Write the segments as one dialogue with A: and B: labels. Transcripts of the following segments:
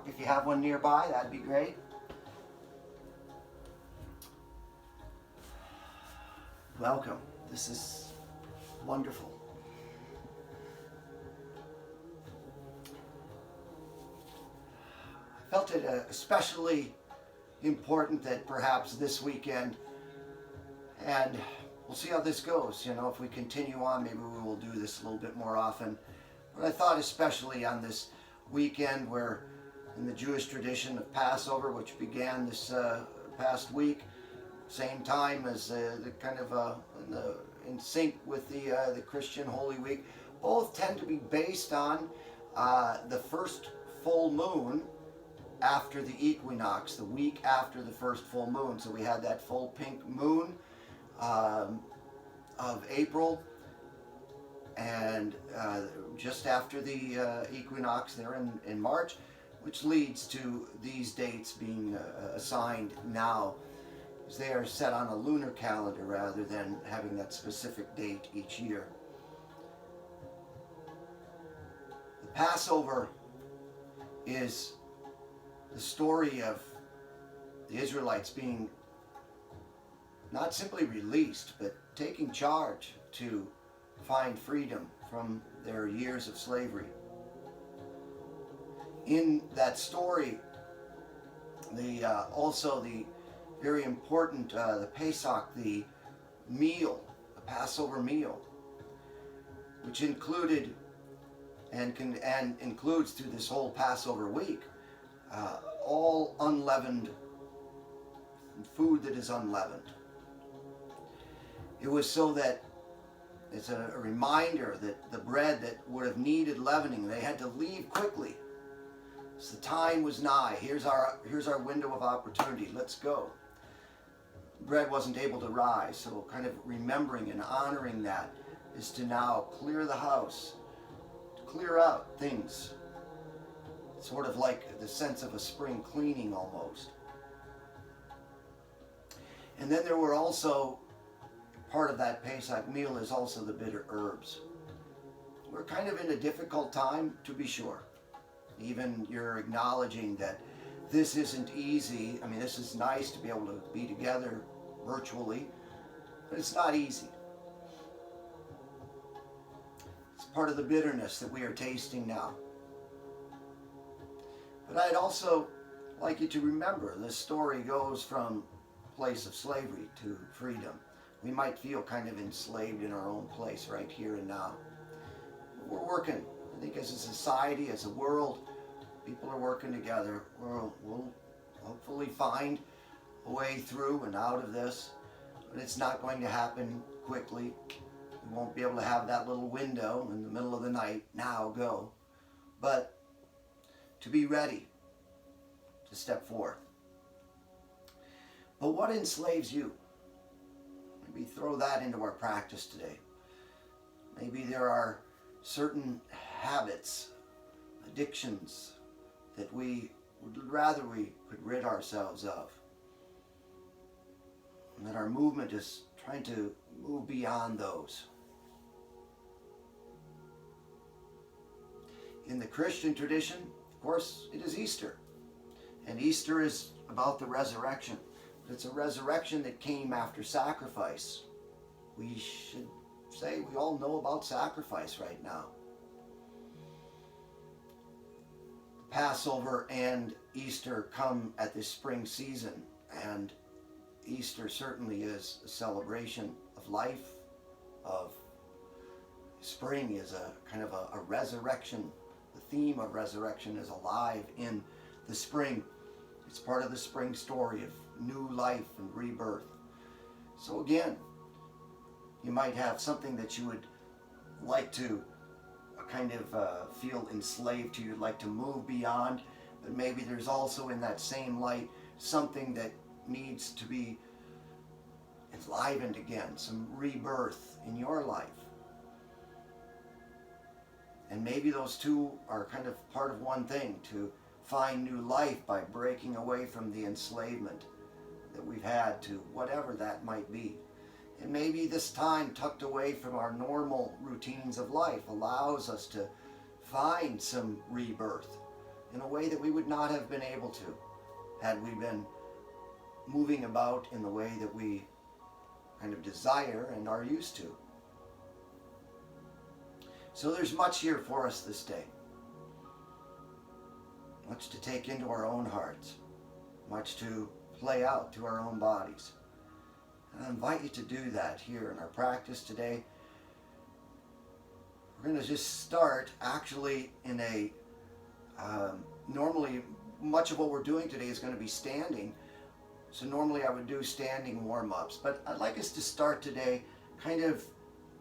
A: If you have one nearby, that'd be great. Welcome. This is wonderful. I felt it especially important that perhaps this weekend, and we'll see how this goes. You know, if we continue on, maybe we will do this a little bit more often. But I thought especially on this weekend where in the Jewish tradition of Passover, which began this past week, same time as the kind of in sync with the Christian Holy Week, both tend to be based on the first full moon after the equinox, the week after the first full moon. So we had that full pink moon of April, and just after the equinox there in March, which leads to these dates being assigned now, as they are set on a lunar calendar rather than having that specific date each year. The Passover is the story of the Israelites being not simply released, but taking charge to find freedom from their years of slavery. In that story, also the very important the Pesach, the meal, the Passover meal, which included and includes through this whole Passover week all unleavened food that is unleavened. It was so that it's a reminder that the bread that would have needed leavening, they had to leave quickly. So the time was nigh. Here's our window of opportunity. Let's go. Bread wasn't able to rise, so kind of remembering and honoring that is to now clear the house, to clear out things. Sort of like the sense of a spring cleaning almost. And then there were also, part of that Pesach meal is also the bitter herbs. We're kind of in a difficult time, to be sure. Even you're acknowledging that this isn't easy. I mean, this is nice to be able to be together virtually, but it's not easy. It's part of the bitterness that we are tasting now. But I'd also like you to remember this story goes from a place of slavery to freedom. We might feel kind of enslaved in our own place right here and now. We're working. I think as a society, as a world, people are working together. We'll hopefully find a way through and out of this, but it's not going to happen quickly. We won't be able to have that little window in the middle of the night, now go. But to be ready to step forth. But what enslaves you? Maybe throw that into our practice today. Maybe there are certain habits, addictions that we would rather we could rid ourselves of. And that our movement is trying to move beyond those. In the Christian tradition, of course, it is Easter. And Easter is about the resurrection. But it's a resurrection that came after sacrifice. We should say we all know about sacrifice right now. Passover and Easter come at this spring season, and Easter certainly is a celebration of life, of spring is a kind of a resurrection. The theme of resurrection is alive in the spring. It's part of the spring story of new life and rebirth. So again, you might have something that you would like to kind of feel enslaved to, you'd like to move beyond, but maybe there's also in that same light something that needs to be enlivened again, some rebirth in your life. And maybe those two are kind of part of one thing, to find new life by breaking away from the enslavement that we've had to whatever that might be. And maybe this time tucked away from our normal routines of life allows us to find some rebirth in a way that we would not have been able to had we been moving about in the way that we kind of desire and are used to. So there's much here for us this day. Much to take into our own hearts. Much to play out to our own bodies. And I invite you to do that here in our practice today. We're going to just start actually in a, normally much of what we're doing today is going to be standing. So normally I would do standing warm-ups, but I'd like us to start today kind of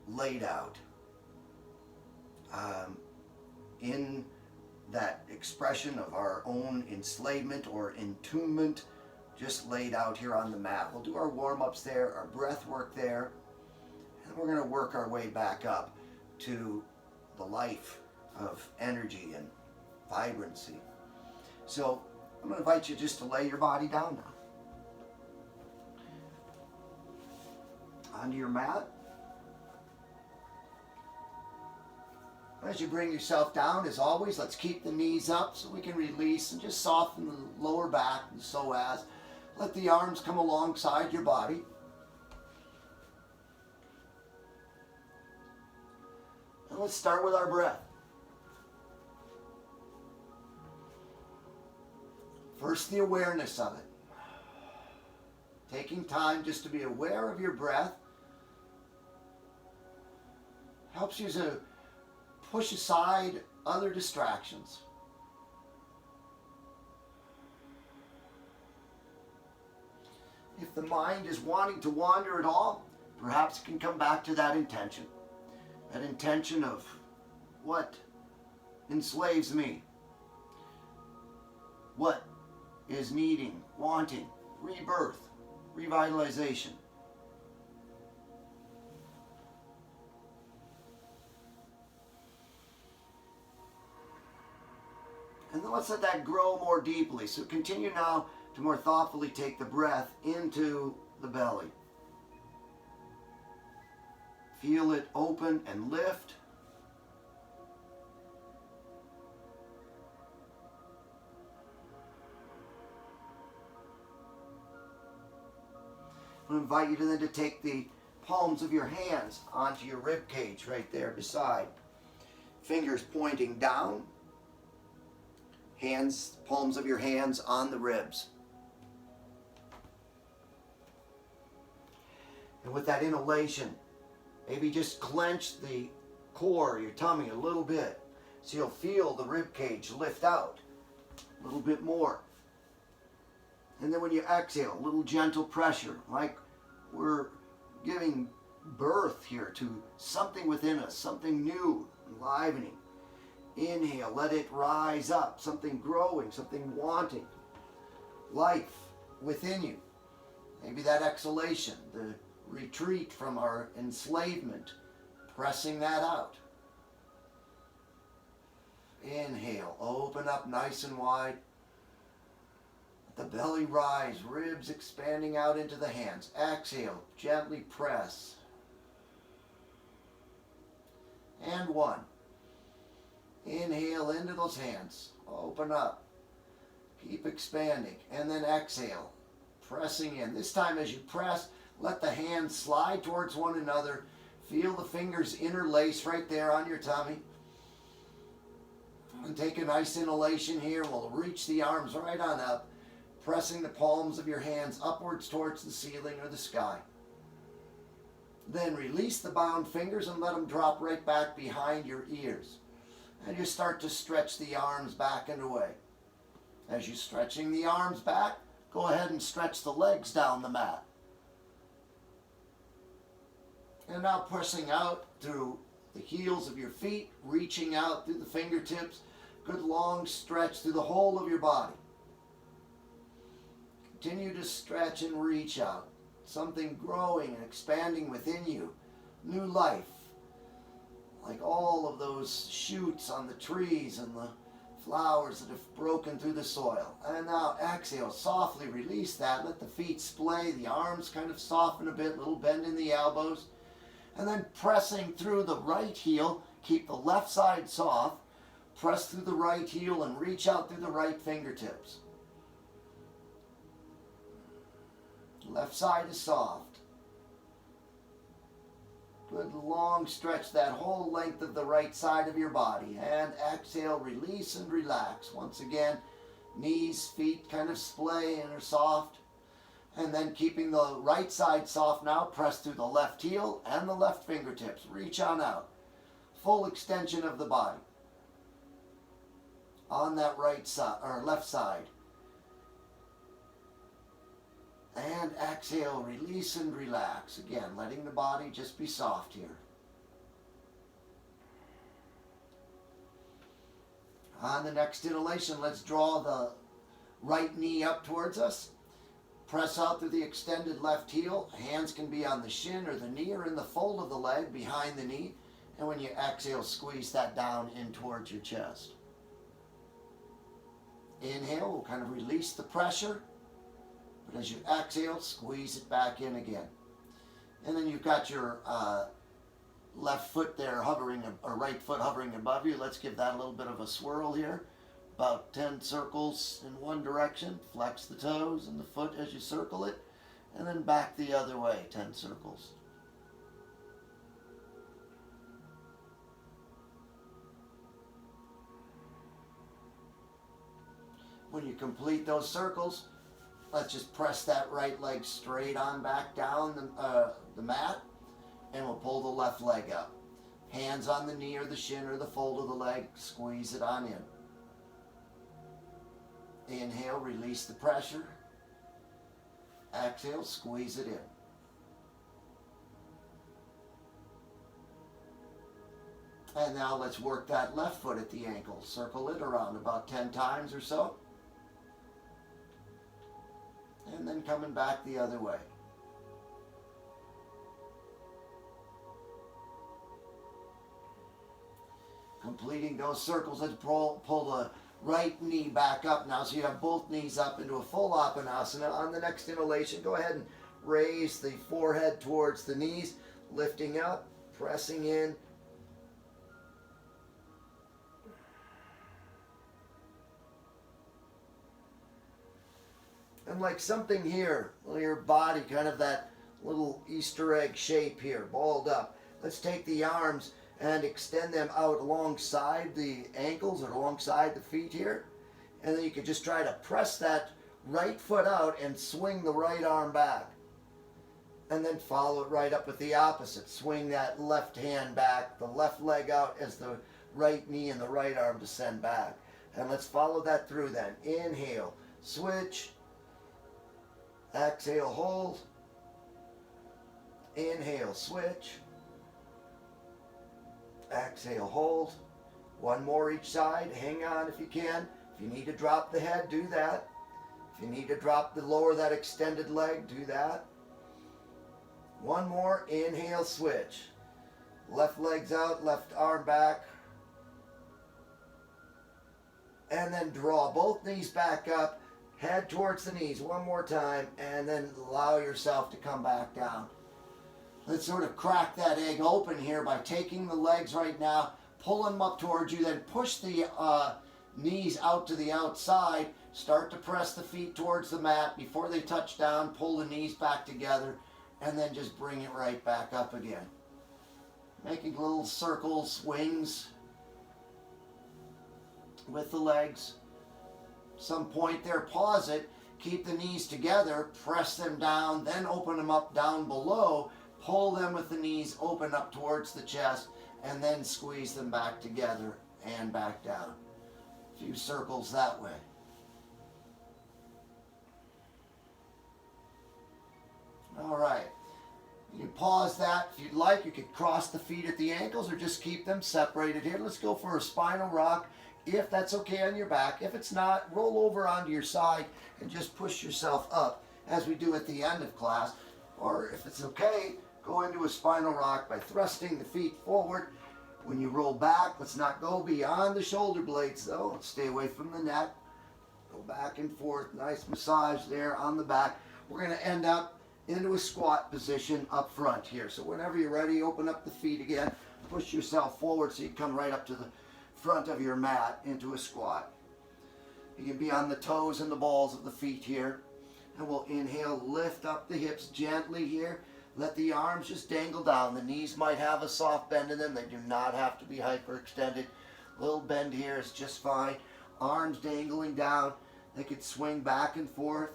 A: laid out. In that expression of our own enslavement or entombment, just laid out here on the mat. We'll do our warm-ups there, our breath work there, and we're going to work our way back up to the life of energy and vibrancy. So I'm going to invite you just to lay your body down now. Onto your mat. As you bring yourself down, as always, let's keep the knees up so we can release and just soften the lower back and so as. Let the arms come alongside your body. And let's start with our breath. First, the awareness of it. Taking time just to be aware of your breath helps you to push aside other distractions. If the mind is wanting to wander at all, perhaps it can come back to that intention. That intention of what enslaves me. What is needing, wanting, rebirth, revitalization. And then let's let that grow more deeply. So continue now to more thoughtfully take the breath into the belly. Feel it open and lift. I invite you to then to take the palms of your hands onto your rib cage right there beside. Fingers pointing down. Hands, palms of your hands on the ribs. And with that inhalation, maybe just clench the core, your tummy a little bit. So you'll feel the rib cage lift out a little bit more. And then when you exhale, a little gentle pressure, like we're giving birth here to something within us, something new, enlivening. Inhale, let it rise up, something growing, something wanting, life within you. Maybe that exhalation, the retreat from our enslavement, pressing that out. Inhale, open up nice and wide. Let the belly rise, ribs expanding out into the hands. Exhale, gently press. And one. Inhale into those hands. Open up. Keep expanding. And then exhale. Pressing in. This time as you press, let the hands slide towards one another. Feel the fingers interlace right there on your tummy. And take a nice inhalation here. We'll reach the arms right on up. Pressing the palms of your hands upwards towards the ceiling or the sky. Then release the bound fingers and let them drop right back behind your ears. And you start to stretch the arms back and away. As you're stretching the arms back, go ahead and stretch the legs down the mat. And now pressing out through the heels of your feet, reaching out through the fingertips. Good long stretch through the whole of your body. Continue to stretch and reach out. Something growing and expanding within you. New life. Like all of those shoots on the trees and the flowers that have broken through the soil. And now exhale, softly release that. Let the feet splay, the arms kind of soften a bit, little bend in the elbows. And then pressing through the right heel, keep the left side soft. Press through the right heel and reach out through the right fingertips. Left side is soft. Good long stretch that whole length of the right side of your body. And exhale, release and relax. Once again, knees, feet kind of splay and are soft. And then keeping the right side soft now, press through the left heel and the left fingertips. Reach on out. Full extension of the body. On that right side or left side. And exhale, release and relax. Again, letting the body just be soft here. On the next inhalation, let's draw the right knee up towards us. Press out through the extended left heel. Hands can be on the shin or the knee or in the fold of the leg behind the knee. And when you exhale, squeeze that down in towards your chest. Inhale, we'll kind of release the pressure. But as you exhale, squeeze it back in again. And then you've got your left foot there hovering, or right foot hovering above you. Let's give that a little bit of a swirl here. About 10 circles in one direction. Flex the toes and the foot as you circle it. And then back the other way, 10 circles. When you complete those circles, let's just press that right leg straight on back down the mat. And we'll pull the left leg up. Hands on the knee or the shin or the fold of the leg. Squeeze it on in. Inhale, release the pressure. Exhale, squeeze it in. And now let's work that left foot at the ankle. Circle it around about 10 times or so. And then coming back the other way. Completing those circles, let's pull the right knee back up now, so you have both knees up into a full Apanasana. On the next inhalation, go ahead and raise the forehead towards the knees, lifting up, pressing in. And like something here, your body, kind of that little Easter egg shape here, balled up. Let's take the arms and extend them out alongside the ankles or alongside the feet here. And then you can just try to press that right foot out and swing the right arm back. And then follow it right up with the opposite. Swing that left hand back, the left leg out as the right knee and the right arm descend back. And let's follow that through then. Inhale, switch. Exhale, hold. Inhale, switch. Exhale, hold. One more each side. Hang on if you can. If you need to drop the head, do that. If you need to lower that extended leg, do that. One more. Inhale, switch. Left leg's out, left arm back. And then draw both knees back up. Head towards the knees one more time. And then allow yourself to come back down. Let's sort of crack that egg open here by taking the legs right now, pulling them up towards you, then push the knees out to the outside. Start to press the feet towards the mat before they touch down. Pull the knees back together, and then just bring it right back up again. Making little circles, wings with the legs. Some point there, pause it, keep the knees together, press them down, then open them up down below. Pull them with the knees open up towards the chest, and then squeeze them back together and back down. A few circles that way. All right. You can pause that if you'd like. You could cross the feet at the ankles or just keep them separated here. Let's go for a spinal rock, if that's okay on your back. If it's not, roll over onto your side and just push yourself up as we do at the end of class. Or if it's okay, go into a spinal rock by thrusting the feet forward. When you roll back, let's not go beyond the shoulder blades though. Let's stay away from the neck. Go back and forth. Nice massage there on the back. We're going to end up into a squat position up front here. So whenever you're ready, open up the feet again. Push yourself forward so you come right up to the front of your mat into a squat. You can be on the toes and the balls of the feet here. And we'll inhale, lift up the hips gently here. Let the arms just dangle down. The knees might have a soft bend in them. They do not have to be hyperextended. A little bend here is just fine. Arms dangling down. They could swing back and forth.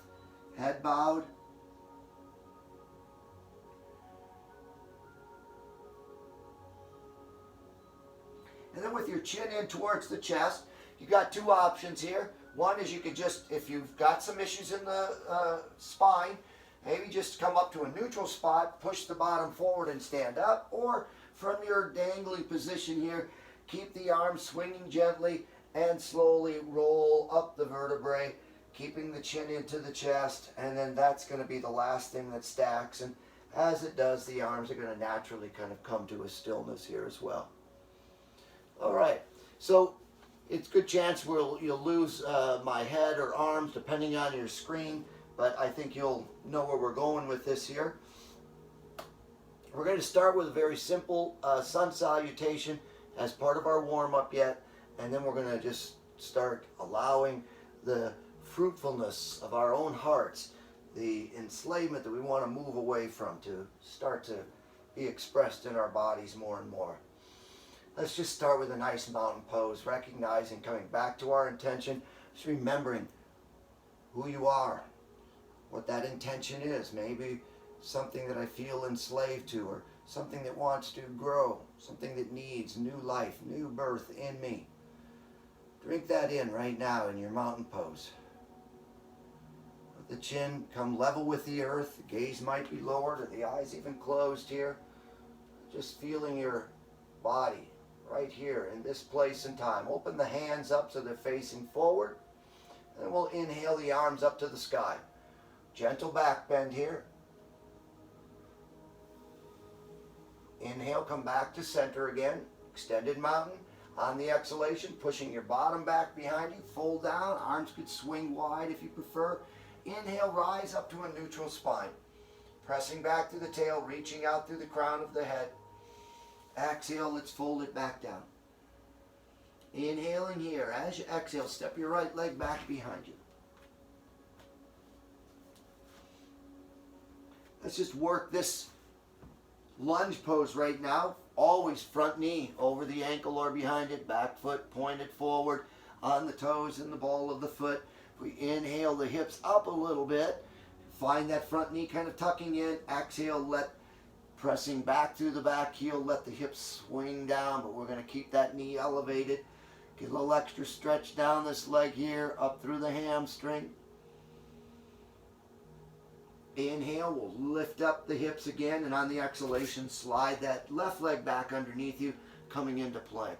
A: Head bowed. And then with your chin in towards the chest, you got two options here. One is you could just, if you've got some issues in the spine, maybe just come up to a neutral spot, push the bottom forward and stand up. Or from your dangling position here, keep the arms swinging gently and slowly roll up the vertebrae, keeping the chin into the chest. And then that's going to be the last thing that stacks. And as it does, the arms are going to naturally kind of come to a stillness here as well. All right, so it's a good chance you'll lose my head or arms depending on your screen, but I think you'll know where we're going with this here. We're going to start with a very simple sun salutation as part of our warm-up yet, and then we're going to just start allowing the fruitfulness of our own hearts, the enslavement that we want to move away from, to start to be expressed in our bodies more and more. Let's just start with a nice mountain pose, recognizing, coming back to our intention, just remembering who you are, what that intention is. Maybe something that I feel enslaved to, or something that wants to grow, something that needs new life, new birth in me. Drink that in right now in your mountain pose. Let the chin come level with the earth, the gaze might be lowered, or the eyes even closed here. Just feeling your body right here in this place and time. Open the hands up so they're facing forward. And then we'll inhale the arms up to the sky. Gentle back bend here. Inhale, come back to center again. Extended mountain. On the exhalation, pushing your bottom back behind you. Fold down. Arms could swing wide if you prefer. Inhale, rise up to a neutral spine. Pressing back to the tail, reaching out through the crown of the head. Exhale, let's fold it back down. Inhaling here. As you exhale, step your right leg back behind you. Let's just work this lunge pose right now. Always front knee over the ankle or behind it. Back foot pointed forward on the toes and the ball of the foot. We inhale the hips up a little bit. Find that front knee kind of tucking in. Exhale, pressing back through the back heel, let the hips swing down, but we're going to keep that knee elevated. Get a little extra stretch down this leg here, up through the hamstring. Inhale, we'll lift up the hips again, and on the exhalation, slide that left leg back underneath you, coming into plank.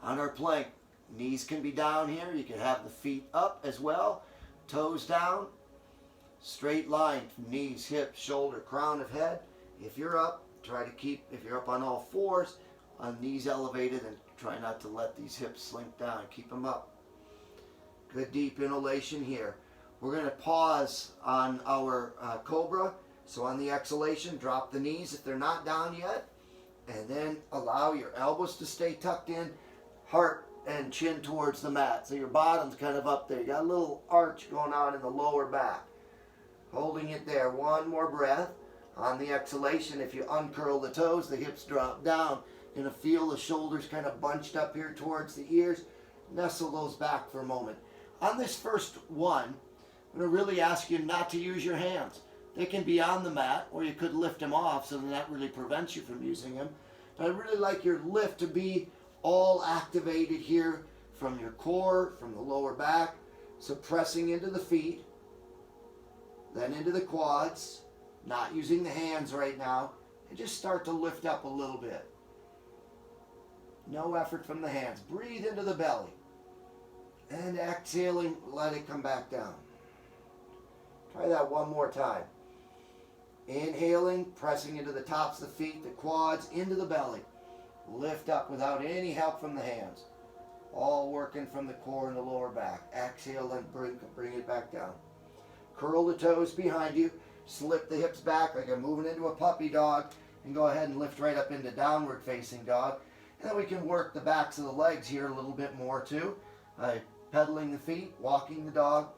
A: On our plank, knees can be down here. You can have the feet up as well, toes down. Straight line from knees, hips, shoulder, crown of head. If you're up, try to keep, if you're up on all fours, on knees elevated, and try not to let these hips slink down. Keep them up. Good deep inhalation here. We're going to pause on our cobra. So on the exhalation, drop the knees if they're not down yet. And then allow your elbows to stay tucked in, heart and chin towards the mat. So your bottom's kind of up there. You got a little arch going on in the lower back. Holding it there. One more breath. On the exhalation, if you uncurl the toes, the hips drop down. You're going to feel the shoulders kind of bunched up here towards the ears. Nestle those back for a moment. On this first one, I'm going to really ask you not to use your hands. They can be on the mat, or you could lift them off, so that really prevents you from using them. But I'd really like your lift to be all activated here from your core, from the lower back. So pressing into the feet. Then into the quads, not using the hands right now, and just start to lift up a little bit. No effort from the hands. Breathe into the belly. And exhaling, let it come back down. Try that one more time. Inhaling, pressing into the tops of the feet, the quads, into the belly. Lift up without any help from the hands. All working from the core and the lower back. Exhale and bring it back down. Curl the toes behind you. Slip the hips back like you're moving into a puppy dog. And go ahead and lift right up into downward facing dog. And then we can work the backs of the legs here a little bit more too. Pedaling the feet, walking the dog.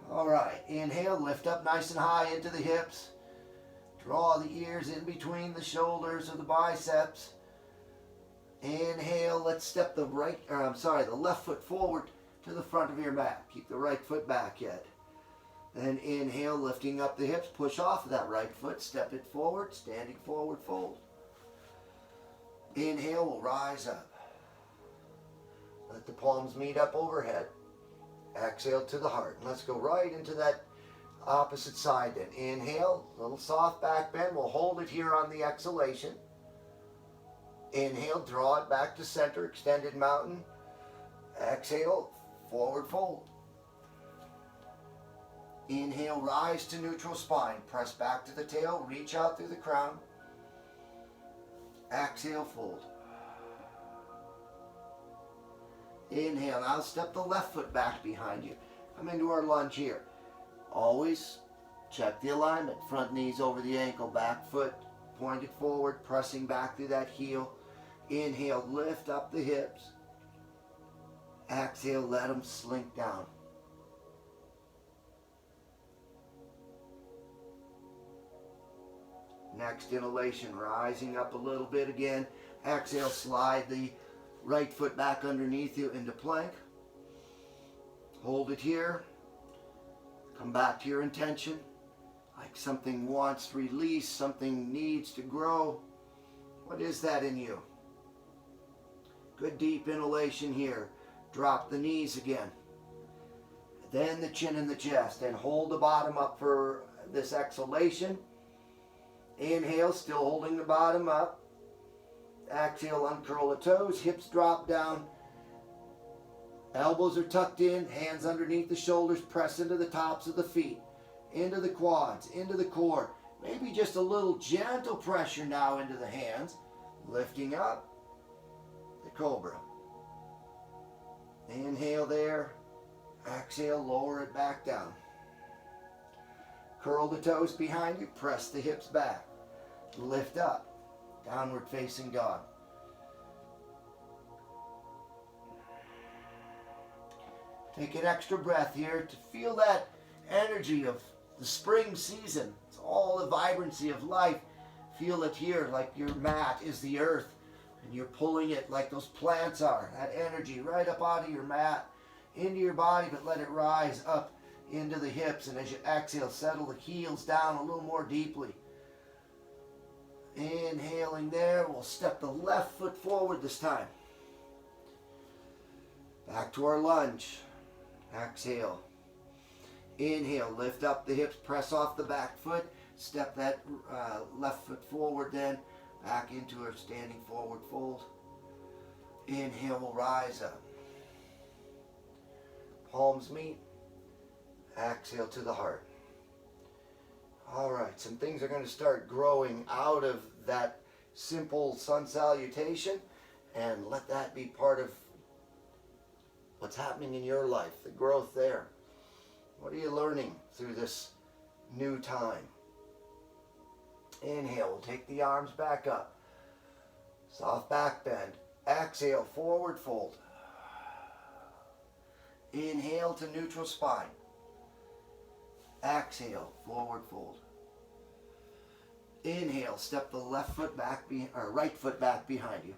A: All right, inhale, lift up nice and high into the hips. Draw the ears in between the shoulders or the biceps. Inhale, let's step the left foot forward to the front of your mat. Keep the right foot back yet. Then inhale, lifting up the hips, push off of that right foot, step it forward, standing forward fold. Inhale, we'll rise up. Let the palms meet up overhead. Exhale to the heart. And let's go right into that opposite side then. Inhale, little soft back bend. We'll hold it here on the exhalation. Inhale, draw it back to center, extended mountain. Exhale, forward fold. Inhale, rise to neutral spine. Press back to the tail, reach out through the crown. Exhale, fold. Inhale, now step the left foot back behind you. Come into our lunge here. Always check the alignment. Front knees over the ankle, back foot pointed forward, pressing back through that heel. Inhale, lift up the hips. Exhale, let them slink down. Next inhalation, rising up a little bit again. Exhale, slide the right foot back underneath you into plank. Hold it here. Come back to your intention. Like something wants release, something needs to grow. What is that in you? Good deep inhalation here. Drop the knees again. Then the chin and the chest. And hold the bottom up for this exhalation. Inhale, still holding the bottom up. Exhale, uncurl the toes, hips drop down. Elbows are tucked in, hands underneath the shoulders, press into the tops of the feet, into the quads, into the core. Maybe just a little gentle pressure now into the hands. Lifting up, the cobra. Inhale there. Exhale, lower it back down. Curl the toes behind you, press the hips back. Lift up, downward facing dog. Take an extra breath here to feel that energy of the spring season. It's all the vibrancy of life. Feel it here like your mat is the earth and you're pulling it like those plants are. That energy right up out of your mat, into your body, but let it rise up into the hips. And as you exhale, settle the heels down a little more deeply. Inhaling there, we'll step the left foot forward this time. Back to our lunge. Exhale. Inhale, lift up the hips, press off the back foot. Step that left foot forward then. Back into a standing forward fold. Inhale, we'll rise up. Palms meet. Exhale to the heart. All right, some things are going to start growing out of that simple sun salutation, and let that be part of what's happening in your life, the growth there. What are you learning through this new time? Inhale, we'll take the arms back up. Soft back bend. Exhale, forward fold. Inhale to neutral spine. Exhale, forward fold. Inhale, step the left foot back, right foot back behind you.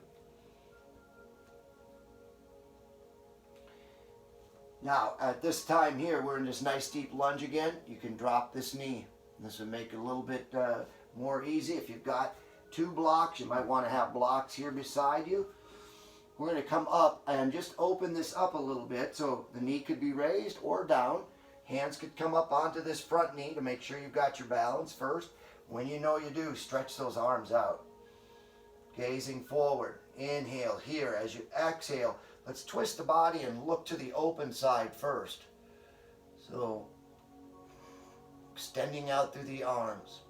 A: Now, at this time here, we're in this nice deep lunge again. You can drop this knee. This will make it a little bit more easy. If you've got two blocks, you might want to have blocks here beside you. We're going to come up and just open this up a little bit so the knee could be raised or down. Hands could come up onto this front knee to make sure you've got your balance first. When you know you do, stretch those arms out. Gazing forward. Inhale here. As you exhale, let's twist the body and look to the open side first. So, extending out through the arms.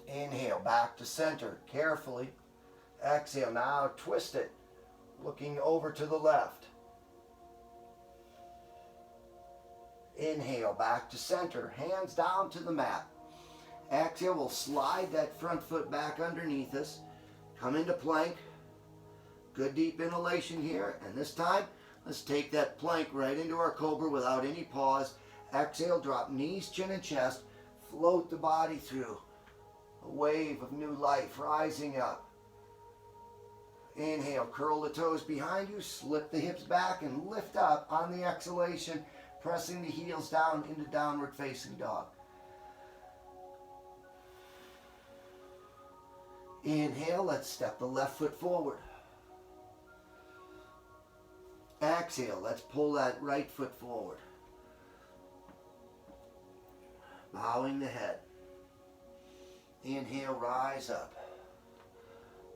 A: Inhale, back to center, carefully. Exhale, now twist it, looking over to the left. Inhale, back to center, hands down to the mat. Exhale, we'll slide that front foot back underneath us. Come into plank. Good deep inhalation here. And this time, let's take that plank right into our cobra without any pause. Exhale, drop knees, chin, and chest. Float the body through. A wave of new life rising up. Inhale, curl the toes behind you, slip the hips back, and lift up on the exhalation, pressing the heels down into downward facing dog. Inhale, let's step the left foot forward. Exhale, let's pull that right foot forward. Bowing the head. Inhale, rise up.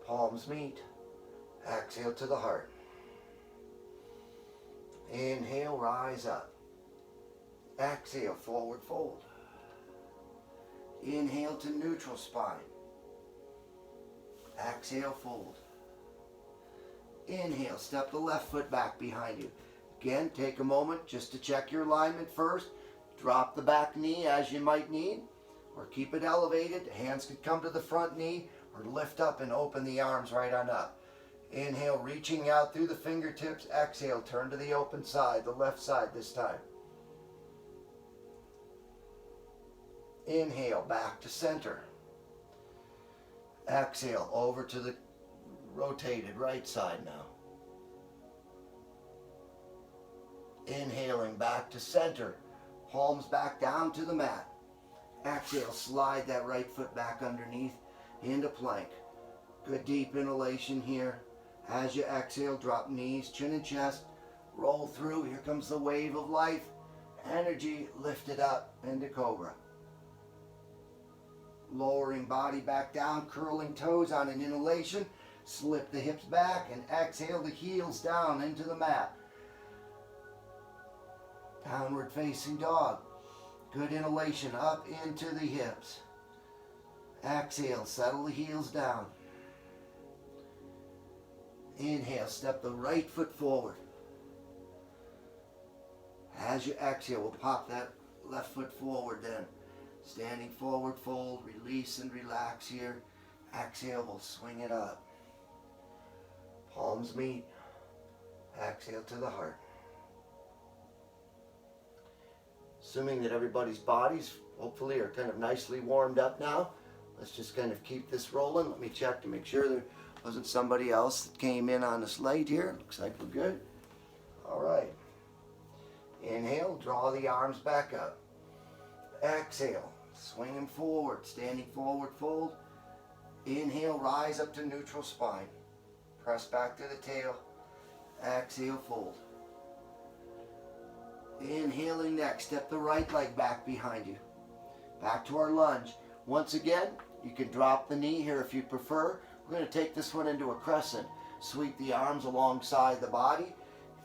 A: Palms meet. Exhale to the heart. Inhale, rise up. Exhale, forward fold. Inhale to neutral spine. Exhale, fold. Inhale, step the left foot back behind you. Again, take a moment just to check your alignment first. Drop the back knee as you might need, or keep it elevated. Hands could come to the front knee, or lift up and open the arms right on up. Inhale, reaching out through the fingertips. Exhale, turn to the open side, the left side this time. Inhale, back to center. Exhale, over to the rotated right side now. Inhaling, back to center. Palms back down to the mat. Exhale, slide that right foot back underneath into plank. Good deep inhalation here. As you exhale, drop knees, chin and chest. Roll through. Here comes the wave of life. Energy lifted up into cobra. Lowering body back down, curling toes on an inhalation. Slip the hips back and exhale the heels down into the mat. Downward facing dog. Good inhalation up into the hips. Exhale, settle the heels down. Inhale, step the right foot forward. As you exhale, we'll pop that left foot forward then. Standing forward fold, release and relax here. Exhale, we'll swing it up. Palms meet. Exhale to the heart. Assuming that everybody's bodies hopefully are kind of nicely warmed up now, let's just kind of keep this rolling. Let me check to make sure there wasn't somebody else that came in on us late here. Looks like we're good. All right. Inhale, draw the arms back up. Exhale, swing them forward, standing forward fold. Inhale, rise up to neutral spine. Press back to the tail. Exhale, fold. Inhaling next, step the right leg back behind you. Back to our lunge. Once again, you can drop the knee here if you prefer. We're going to take this one into a crescent. Sweep the arms alongside the body.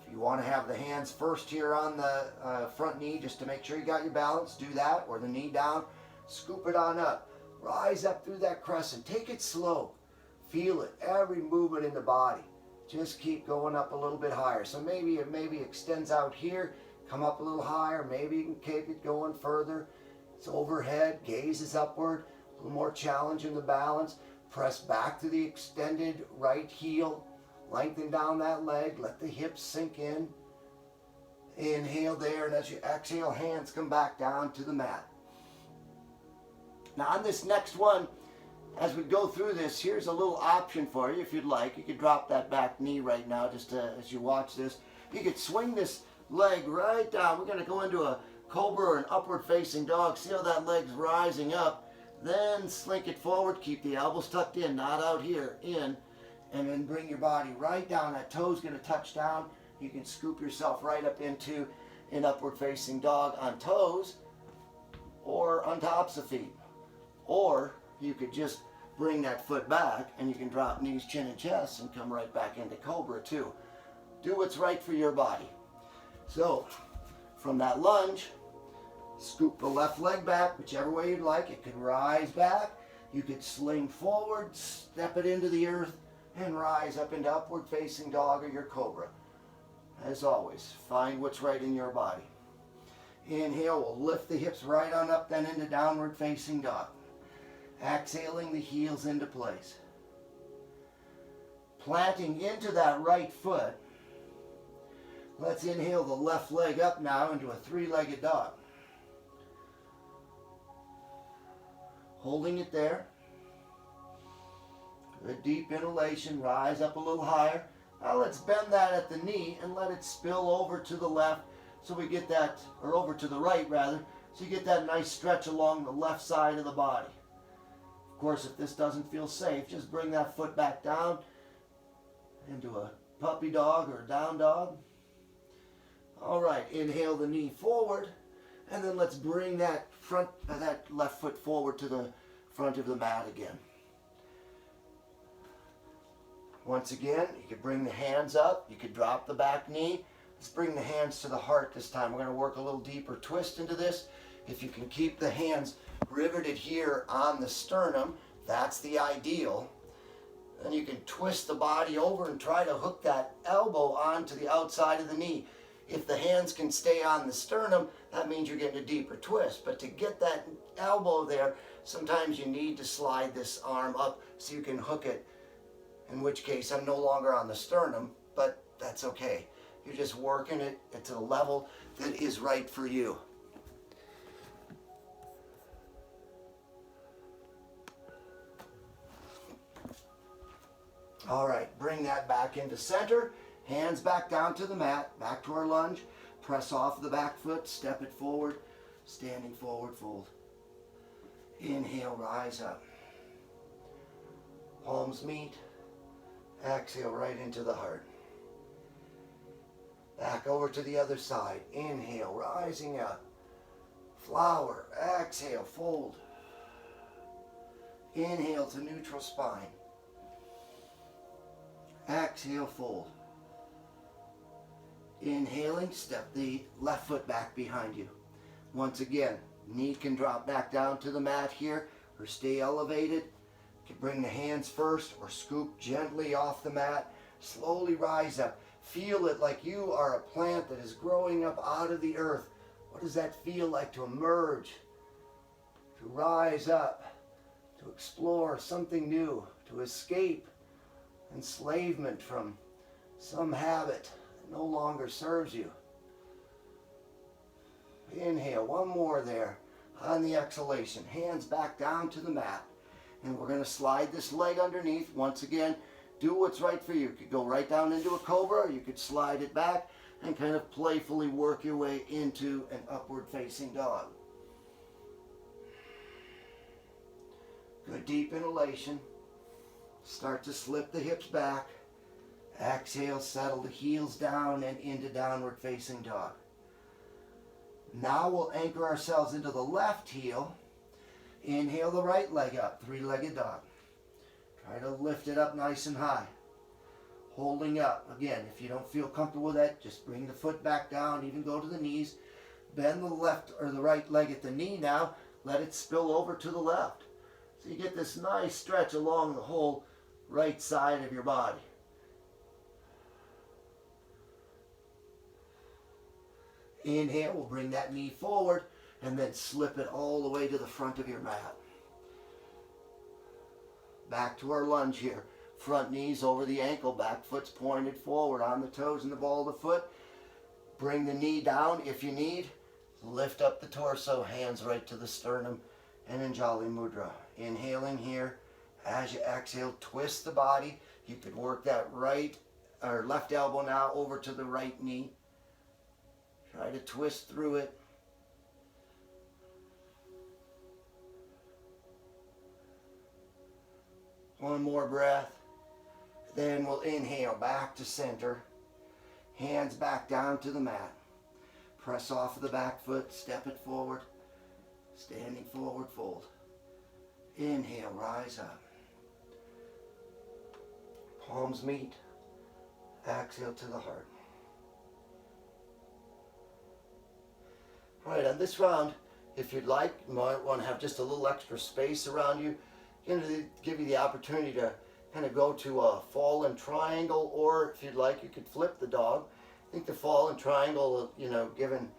A: If you want to have the hands first here on the front knee just to make sure you got your balance, do that, or the knee down. Scoop it on up. Rise up through that crescent. Take it slow. Feel it, every movement in the body. Just keep going up a little bit higher. So maybe it extends out here. Come up a little higher. Maybe you can keep it going further. It's overhead. Gaze is upward. A little more challenge in the balance. Press back to the extended right heel. Lengthen down that leg. Let the hips sink in. Inhale there. And as you exhale, hands come back down to the mat. Now on this next one, as we go through this, here's a little option for you if you'd like. You could drop that back knee right now just as you watch this. You could swing this leg right down. We're going to go into a cobra or an upward facing dog. See how that leg's rising up. Then slink it forward. Keep the elbows tucked in, not out here, in. And then bring your body right down. That toe's going to touch down. You can scoop yourself right up into an upward facing dog on toes or on tops of feet. Or you could just bring that foot back and you can drop knees, chin, and chest and come right back into cobra too. Do what's right for your body. So from that lunge, scoop the left leg back, whichever way you'd like. It could rise back. You could sling forward, step it into the earth, and rise up into upward facing dog or your cobra. As always, find what's right in your body. Inhale, we'll lift the hips right on up, then into downward facing dog. Exhaling the heels into place. Planting into that right foot. Let's inhale the left leg up now into a three-legged dog. Holding it there. Good deep inhalation, rise up a little higher. Now let's bend that at the knee and let it spill over to the left so we get that, or over to the right rather, so you get that nice stretch along the left side of the body. Of course, if this doesn't feel safe, just bring that foot back down into a puppy dog or a down dog. All right, inhale the knee forward, and then let's bring that left foot forward to the front of the mat again. Once again, you could bring the hands up, you could drop the back knee. Let's bring the hands to the heart this time. We're going to work a little deeper twist into this. If you can keep the hands riveted here on the sternum, that's the ideal. Then you can twist the body over and try to hook that elbow onto the outside of the knee. If the hands can stay on the sternum, that means you're getting a deeper twist. But to get that elbow there, sometimes you need to slide this arm up so you can hook it. In which case, I'm no longer on the sternum, but that's okay. You're just working it to the level that is right for you. All right, bring that back into center. Hands back down to the mat, back to our lunge. Press off the back foot, step it forward, standing forward fold. Inhale, rise up. Palms meet. Exhale right into the heart. Back over to the other side. Inhale, rising up. Flower. Exhale, fold. Inhale to neutral spine. Exhale, fold. Inhaling, step the left foot back behind you. Once again, knee can drop back down to the mat here or stay elevated. You can bring the hands first or scoop gently off the mat. Slowly rise up. Feel it like you are a plant that is growing up out of the earth. What does that feel like to emerge, to rise up, to explore something new, to escape enslavement from some habit that no longer serves you? Inhale, one more there. On the exhalation, hands back down to the mat. And we're going to slide this leg underneath. Once again, do what's right for you. You could go right down into a cobra, or you could slide it back and kind of playfully work your way into an upward facing dog. Good deep inhalation. Start to slip the hips back. Exhale, settle the heels down and into downward facing dog. Now we'll anchor ourselves into the left heel. Inhale the right leg up, three-legged dog. Try to lift it up nice and high. Holding up. Again, if you don't feel comfortable with that, just bring the foot back down, even go to the knees. Bend the left or the right leg at the knee now. Let it spill over to the left. So you get this nice stretch along the whole right side of your body. Inhale, we'll bring that knee forward and then slip it all the way to the front of your mat. Back to our lunge here. Front knees over the ankle, back foot's pointed forward on the toes and the ball of the foot. Bring the knee down if you need. Lift up the torso, hands right to the sternum and Anjali Mudra. Inhaling here. As you exhale, twist the body. You could work that right or left elbow now over to the right knee. Try to twist through it. One more breath. Then we'll inhale back to center. Hands back down to the mat. Press off of the back foot, step it forward. Standing forward fold. Inhale, rise up. Palms meet. Exhale to the heart. All right, on this round, if you'd like, you might want to have just a little extra space around you. Give you the opportunity to kind of go to a fallen triangle, or if you'd like, you could flip the dog. I think the fallen triangle, given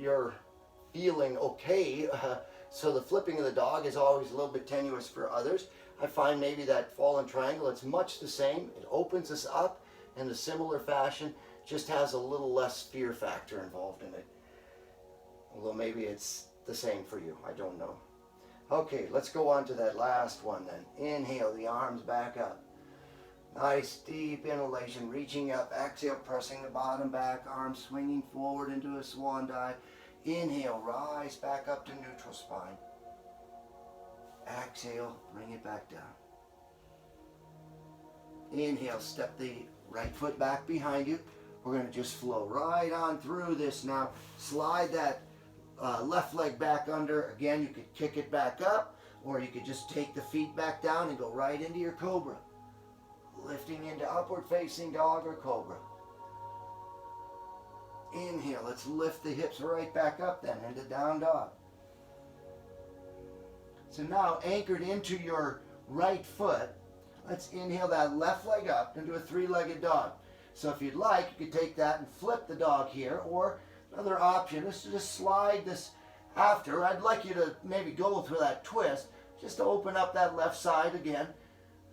A: you're feeling okay. So the flipping of the dog is always a little bit tenuous for others. I find maybe that fallen triangle, it's much the same. It opens us up in a similar fashion, just has a little less fear factor involved in it. Although maybe it's the same for you, I don't know. Okay, let's go on to that last one then. Inhale, the arms back up. Nice deep inhalation, reaching up. Exhale, pressing the bottom back, arms swinging forward into a swan dive. Inhale, rise back up to neutral spine. Exhale, bring it back down. Inhale, step the right foot back behind you. We're going to just flow right on through this now. Slide that left leg back under. Again, you could kick it back up, or you could just take the feet back down and go right into your cobra. Lifting into upward facing dog or cobra. Inhale, let's lift the hips right back up then into down dog. So now anchored into your right foot, let's inhale that left leg up into a three-legged dog. So if you'd like, you could take that and flip the dog here, or another option is to just slide this after. I'd like you to maybe go through that twist, just to open up that left side again.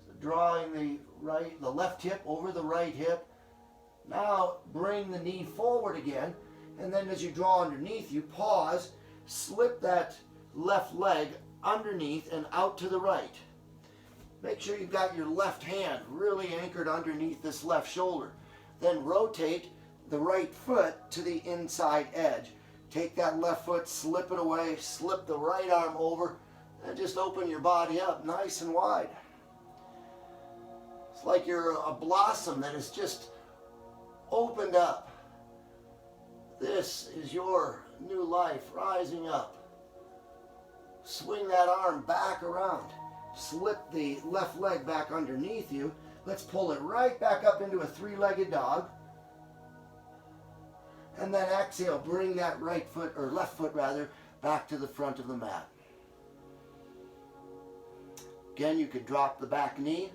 A: So drawing the left hip over the right hip. Now bring the knee forward again, and then as you draw underneath, you pause, slip that left leg underneath and out to the right. Make sure you've got your left hand really anchored underneath this left shoulder. Then rotate the right foot to the inside edge. Take that left foot, slip it away, slip the right arm over, and just open your body up nice and wide. It's like you're a blossom that is just opened up. This is your new life rising up. Swing that arm back around. Slip the left leg back underneath you. Let's pull it right back up into a three-legged dog. And then exhale, bring that right foot, or left foot rather, back to the front of the mat. Again, you could drop the back knee,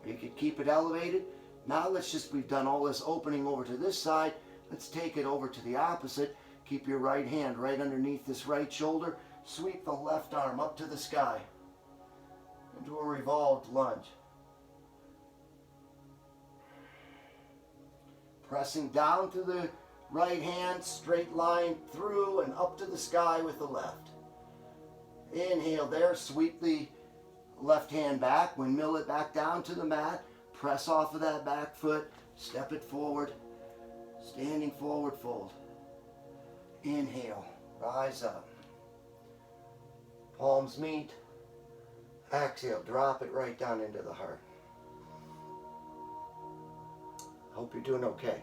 A: or you could keep it elevated. Now we've done all this opening over to this side. Let's take it over to the opposite. Keep your right hand right underneath this right shoulder. Sweep the left arm up to the sky into a revolved lunge. Pressing down through the right hand, straight line through and up to the sky with the left. Inhale there, sweep the left hand back, windmill it back down to the mat, press off of that back foot, step it forward, standing forward fold. Inhale, rise up. Palms meet. Exhale, drop it right down into the heart. Hope you're doing okay.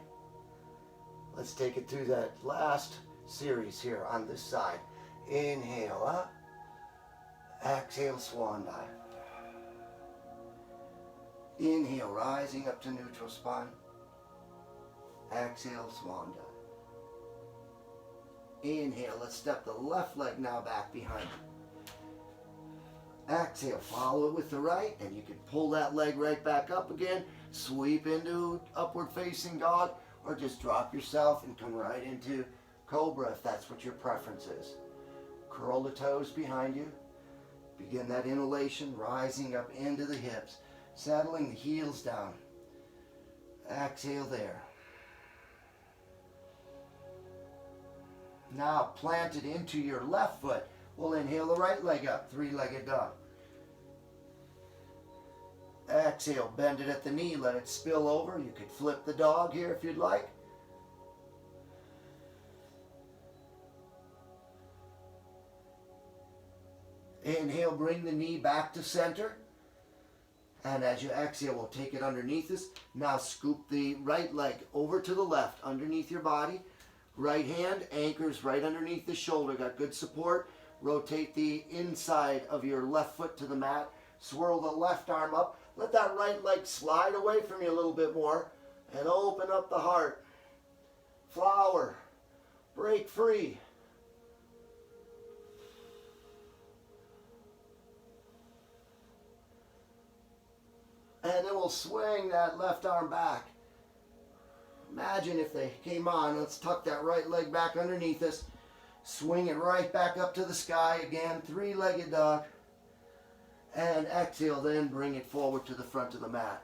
A: Let's take it through that last series here on this side. Inhale up. Exhale, swan dive. Inhale, rising up to neutral spine. Exhale, swan dive. Inhale, let's step the left leg now back behind you. Exhale, follow it with the right, and you can pull that leg right back up again, sweep into upward facing dog, or just drop yourself and come right into cobra if that's what your preference is. Curl the toes behind you. Begin that inhalation, rising up into the hips, settling the heels down. Exhale there. Now planted into your left foot, we'll inhale the right leg up, three-legged dog. Exhale, bend it at the knee, let it spill over. You could flip the dog here if you'd like. Inhale, bring the knee back to center. And as you exhale, we'll take it underneath us. Now scoop the right leg over to the left, underneath your body. Right hand anchors right underneath the shoulder, got good support. Rotate the inside of your left foot to the mat. Swirl the left arm up. Let that right leg slide away from you a little bit more. And open up the heart. Flower. Break free. And then we'll swing that left arm back. Imagine if they came on. Let's tuck that right leg back underneath us. Swing it right back up to the sky again, three-legged dog. And exhale, then bring it forward to the front of the mat.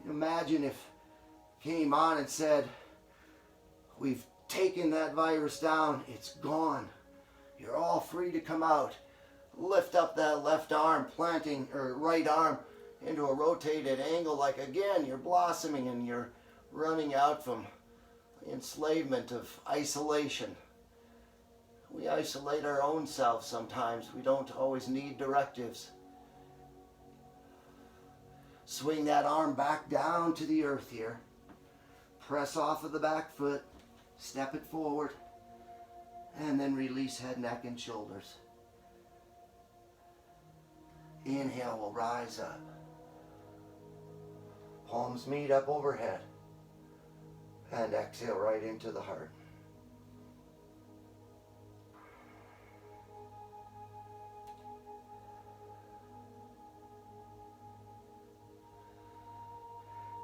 A: Imagine if came on and said, we've taken that virus down, it's gone. You're all free to come out. Lift up that left arm, planting, or right arm into a rotated angle, like again, you're blossoming and you're running out from the enslavement of isolation. We isolate our own selves sometimes. We don't always need directives. Swing that arm back down to the earth here. Press off of the back foot. Step it forward. And then release head, neck, and shoulders. Inhale, we'll rise up. Palms meet up overhead. And exhale right into the heart.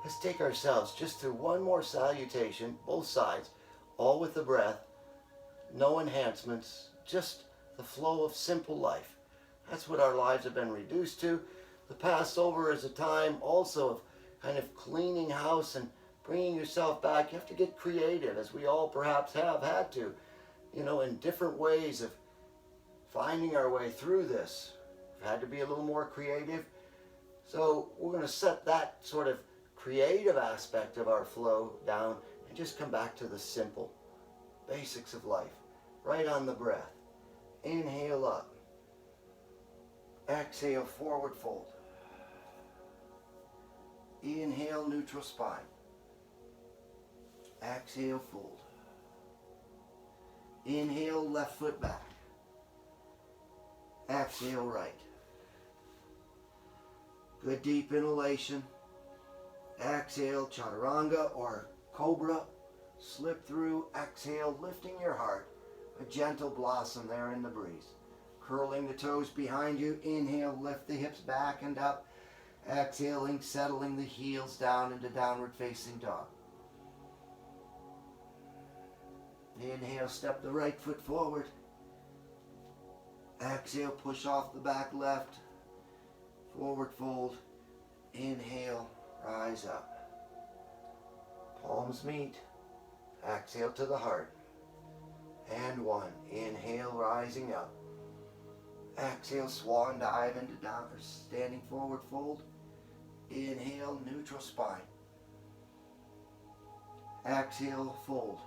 A: Let's take ourselves just through one more salutation, both sides, all with the breath, no enhancements, just the flow of simple life. That's what our lives have been reduced to. The Passover is a time also of kind of cleaning house and bringing yourself back. You have to get creative, as we all perhaps have had to, in different ways of finding our way through this. We've had to be a little more creative. So we're going to set that sort of creative aspect of our flow down and just come back to the simple basics of life. Right on the breath. Inhale up. Exhale, forward fold. Inhale, neutral spine. Exhale, fold. Inhale, left foot back. Exhale, right. Good deep inhalation. Exhale, chaturanga or cobra. Slip through, exhale, lifting your heart. A gentle blossom there in the breeze. Curling the toes behind you. Inhale, lift the hips back and up. Exhaling, settling the heels down into downward facing dog. Inhale, step the right foot forward. Exhale, push off the back left. Forward fold. Inhale, rise up. Palms meet. Exhale to the heart. And one. Inhale, rising up. Exhale, swan dive into down or standing forward fold. Inhale, neutral spine. Exhale, fold.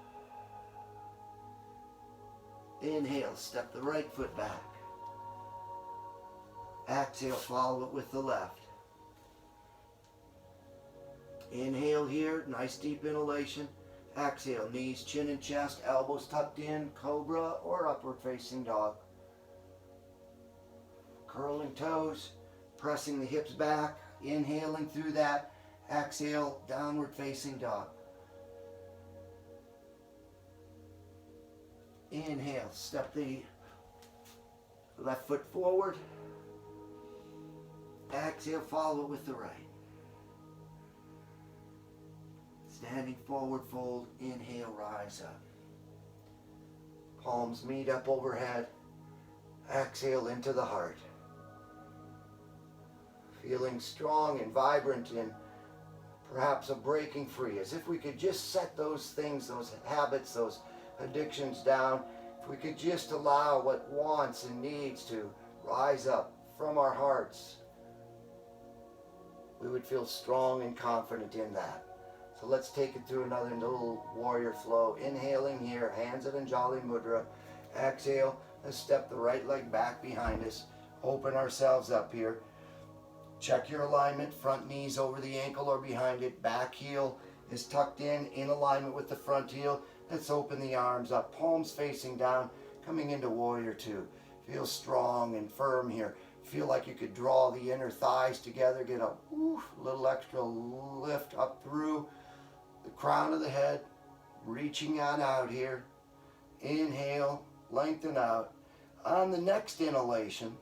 A: Inhale, step the right foot back. Exhale, follow it with the left. Inhale here, nice deep inhalation. Exhale, knees, chin and chest, elbows tucked in, cobra or upward facing dog. Curling toes, pressing the hips back, inhaling through that. Exhale, downward facing dog. Inhale, step the left foot forward. Exhale, follow it with the right. Standing forward fold, inhale, rise up. Palms meet up overhead. Exhale into the heart. Feeling strong and vibrant and perhaps a breaking free, as if we could just set those things, those habits, those addictions down. If we could just allow what wants and needs to rise up from our hearts, we would feel strong and confident in that. So let's take it through another little warrior flow. Inhaling here, hands at Anjali Mudra. Exhale, let's step the right leg back behind us. Open ourselves up here. Check your alignment, front knees over the ankle or behind it. Back heel is tucked in alignment with the front heel. Let's open the arms up, palms facing down, coming into warrior two. Feel strong and firm here. Feel like you could draw the inner thighs together, get a little extra lift up through the crown of the head, reaching on out here. Inhale, lengthen out. On the next inhalation,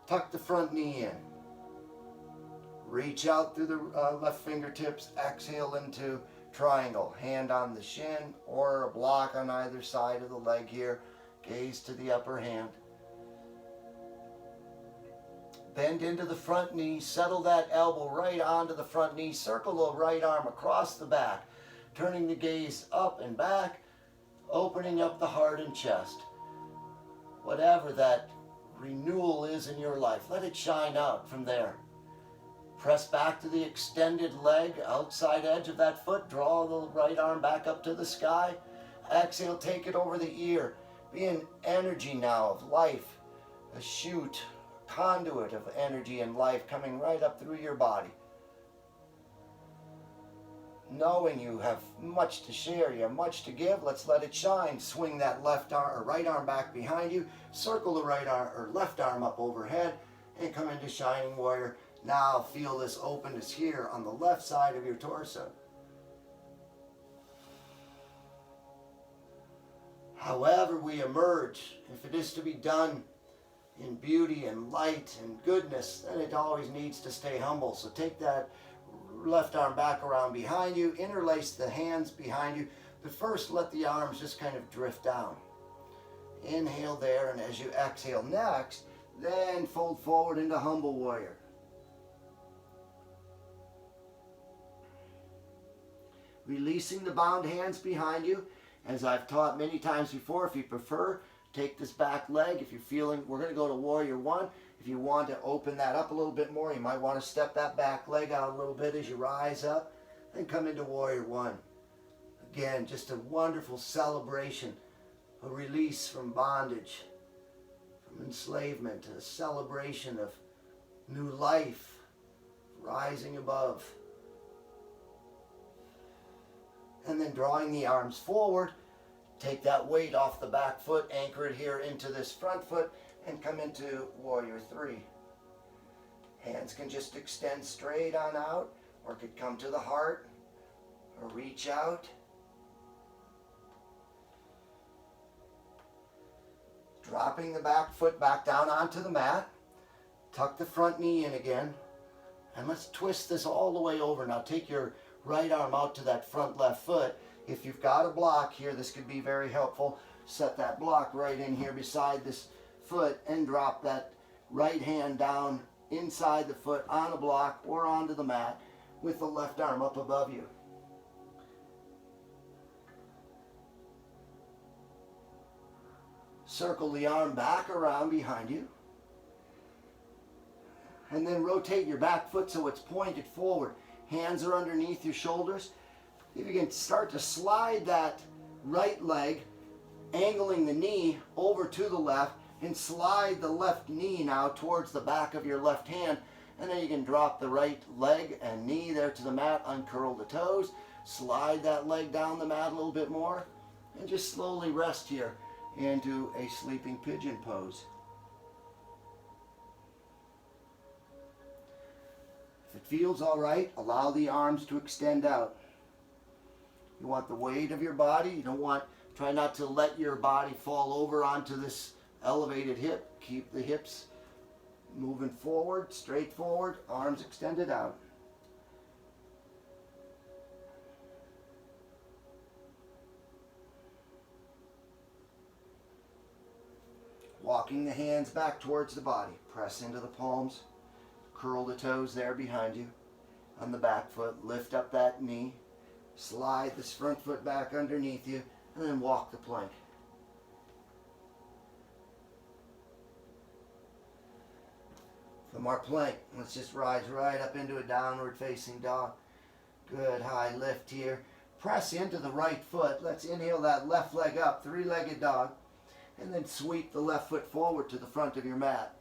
A: tuck the front knee in. Reach out through the left fingertips. Exhale into triangle. Hand on the shin or a block on either side of the leg here. Gaze to the upper hand. Bend into the front knee, settle that elbow right onto the front knee, circle the right arm across the back, turning the gaze up and back, opening up the heart and chest. Whatever that renewal is in your life, let it shine out from there. Press back to the extended leg, outside edge of that foot, draw the right arm back up to the sky. Exhale, take it over the ear. Be an energy now of life, a chute, conduit of energy and life coming right up through your body. Knowing you have much to share, you have much to give, let's let it shine. Swing that left arm or right arm back behind you, circle the right arm or left arm up overhead, and come into Shining Warrior. Now feel this openness here on the left side of your torso. However we emerge, if it is to be done in beauty and light and goodness, then it always needs to stay humble. So take that left arm back around behind you, interlace the hands behind you, but first let the arms just kind of drift down. Inhale there, and as you exhale next, then fold forward into Humble Warrior. Releasing the bound hands behind you. As I've taught many times before, if you prefer, take this back leg. If you're feeling, we're going to go to Warrior One. If you want to open that up a little bit more, you might want to step that back leg out a little bit as you rise up, and come into Warrior One. Again, just a wonderful celebration, a release from bondage, from enslavement, a celebration of new life, rising above. And then drawing the arms forward, take that weight off the back foot, anchor it here into this front foot, and come into Warrior Three. Hands can just extend straight on out, or could come to the heart, or reach out. Dropping the back foot back down onto the mat. Tuck the front knee in again. And let's twist this all the way over. Now take your right arm out to that front left foot. If you've got a block here, this could be very helpful. Set that block right in here beside this foot and drop that right hand down inside the foot on a block or onto the mat with the left arm up above you. Circle the arm back around behind you. And then rotate your back foot so it's pointed forward. Hands are underneath your shoulders. If you can start to slide that right leg, angling the knee over to the left, and slide the left knee now towards the back of your left hand. And then you can drop the right leg and knee there to the mat, uncurl the toes, slide that leg down the mat a little bit more, and just slowly rest here into a sleeping pigeon pose. If it feels all right, allow the arms to extend out. You want the weight of your body. You don't want, try not to let your body fall over onto this elevated hip. Keep the hips moving forward, straight forward, arms extended out. Walking the hands back towards the body. Press into the palms. Curl the toes there behind you. On the back foot, lift up that knee. Slide this front foot back underneath you, and then walk the plank. From our plank, let's just rise right up into a downward facing dog. Good, high lift here. Press into the right foot. Let's inhale that left leg up, three-legged dog, and then sweep the left foot forward to the front of your mat.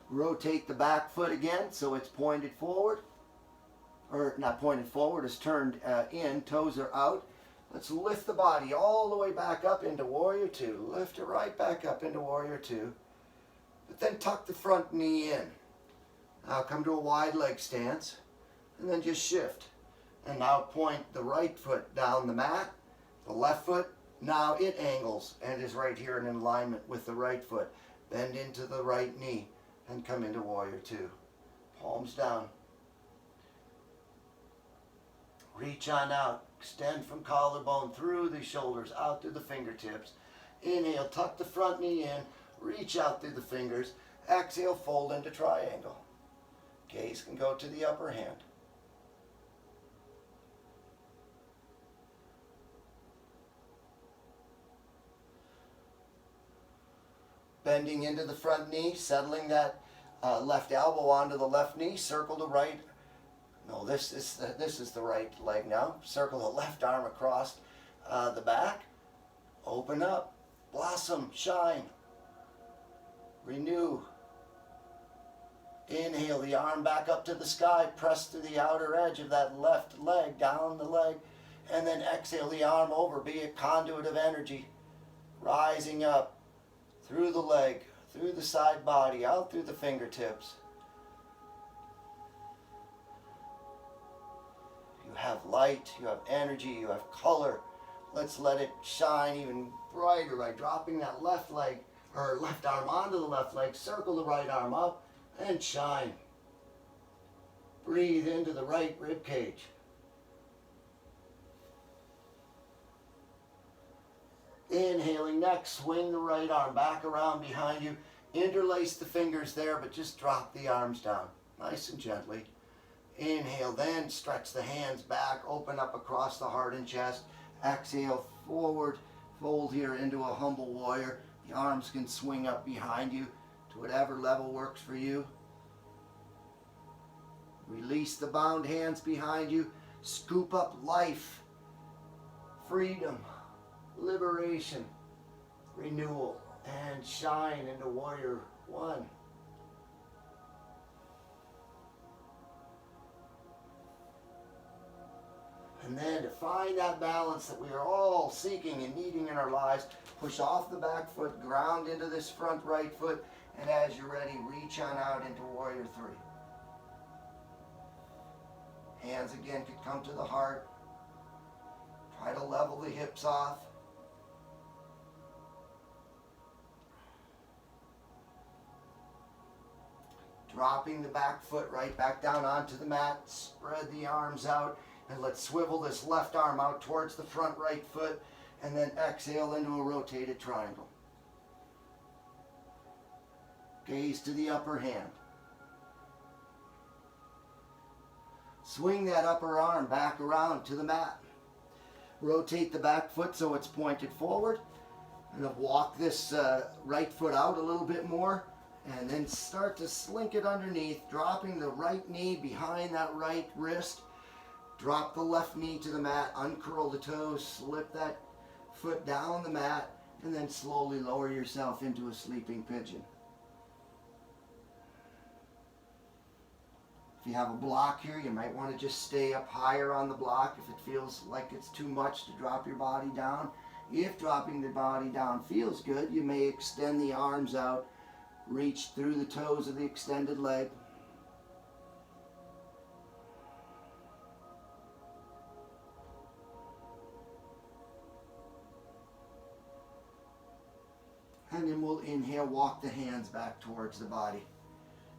A: Rotate the back foot again so it's pointed forward. Or not pointed forward, it's turned in, toes are out. Let's lift the body all the way back up into Warrior Two. Lift it right back up into Warrior Two. But then tuck the front knee in. Now come to a wide leg stance. And then just shift. And now point the right foot down the mat. The left foot, now it angles and is right here in alignment with the right foot. Bend into the right knee and come into Warrior Two. Palms down. Reach on out. Extend from collarbone through the shoulders, out through the fingertips. Inhale, tuck the front knee in. Reach out through the fingers. Exhale, fold into triangle. Gaze can go to the upper hand. Bending into the front knee, settling that left elbow onto the left knee. Circle the right. No, this is the right leg now. Circle the left arm across the back. Open up. Blossom. Shine. Renew. Inhale the arm back up to the sky. Press to the outer edge of that left leg. Down the leg. And then exhale the arm over. Be a conduit of energy. Rising up. Through the leg, through the side body, out through the fingertips. You have light, you have energy, you have color. Let's let it shine even brighter by dropping that left leg or left arm onto the left leg. Circle the right arm up and shine. Breathe into the right rib cage. Inhaling next, swing the right arm back around behind you. Interlace the fingers there, but just drop the arms down, nice and gently. Inhale, then stretch the hands back, open up across the heart and chest. Exhale, forward, fold here into a humble warrior. The arms can swing up behind you to whatever level works for you. Release the bound hands behind you. Scoop up life, freedom, liberation, renewal, and shine into warrior one. And then to find that balance that we are all seeking and needing in our lives, push off the back foot, ground into this front right foot, and as you're ready, reach on out into warrior three. Hands again could come to the heart. Try to level the hips off. Dropping the back foot right back down onto the mat. Spread the arms out. And let's swivel this left arm out towards the front right foot. And then exhale into a rotated triangle. Gaze to the upper hand. Swing that upper arm back around to the mat. Rotate the back foot so it's pointed forward. And then walk this right foot out a little bit more. And then start to slink it underneath, dropping the right knee behind that right wrist. Drop the left knee to the mat, uncurl the toes, slip that foot down the mat, and then slowly lower yourself into a sleeping pigeon. If you have a block here, you might want to just stay up higher on the block if it feels like it's too much to drop your body down. If dropping the body down feels good, you may extend the arms out. Reach through the toes of the extended leg. And then we'll inhale, walk the hands back towards the body.